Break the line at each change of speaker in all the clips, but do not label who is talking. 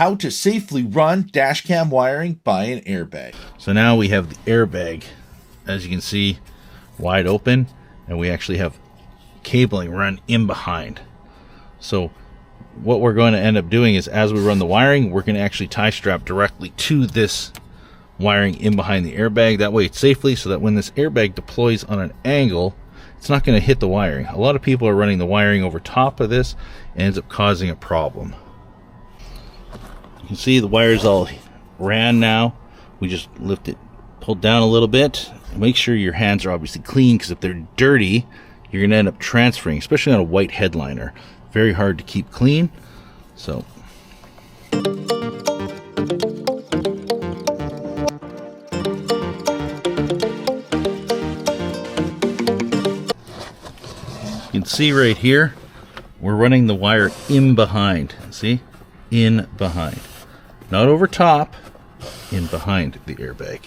how to safely run dash cam wiring by an airbag. So now we have the airbag, as you can see, wide open, and we actually have cabling run in behind. So what we're going to end up doing is, as we run the wiring, we're going to actually tie strap directly to this wiring in behind the airbag. That way it's safely, so that when this airbag deploys on an angle, it's not going to hit the wiring. A lot of people are running the wiring over top of this and ends up causing a problem. You can see the wires all ran now. We just lift it, pull down a little bit. Make sure your hands are obviously clean, because if they're dirty, you're going to end up transferring, especially on a white headliner. Very hard to keep clean. So you can see right here, we're running the wire in behind. See? In behind. Not over top, in behind the airbag.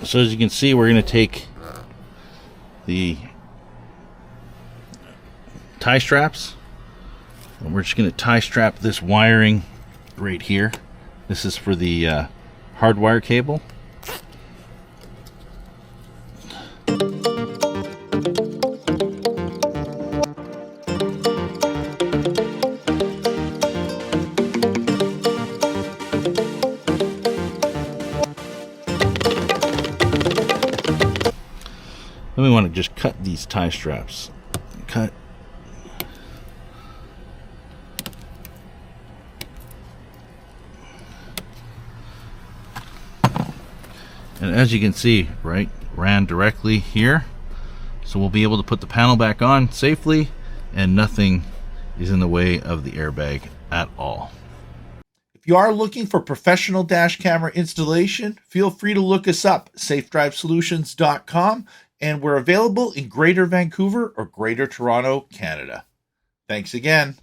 So as you can see, we're going to take the tie straps, and we're just going to tie strap this wiring right here. This is for the hardwire cable. Then we want to just cut these tie straps. Cut. And as you can see, right, ran directly here. So we'll be able to put the panel back on safely, and nothing is in the way of the airbag at all. If you are looking for professional dash camera installation, feel free to look us up, safedrivesolutions.com, and we're available in Greater Vancouver or Greater Toronto, Canada. Thanks again.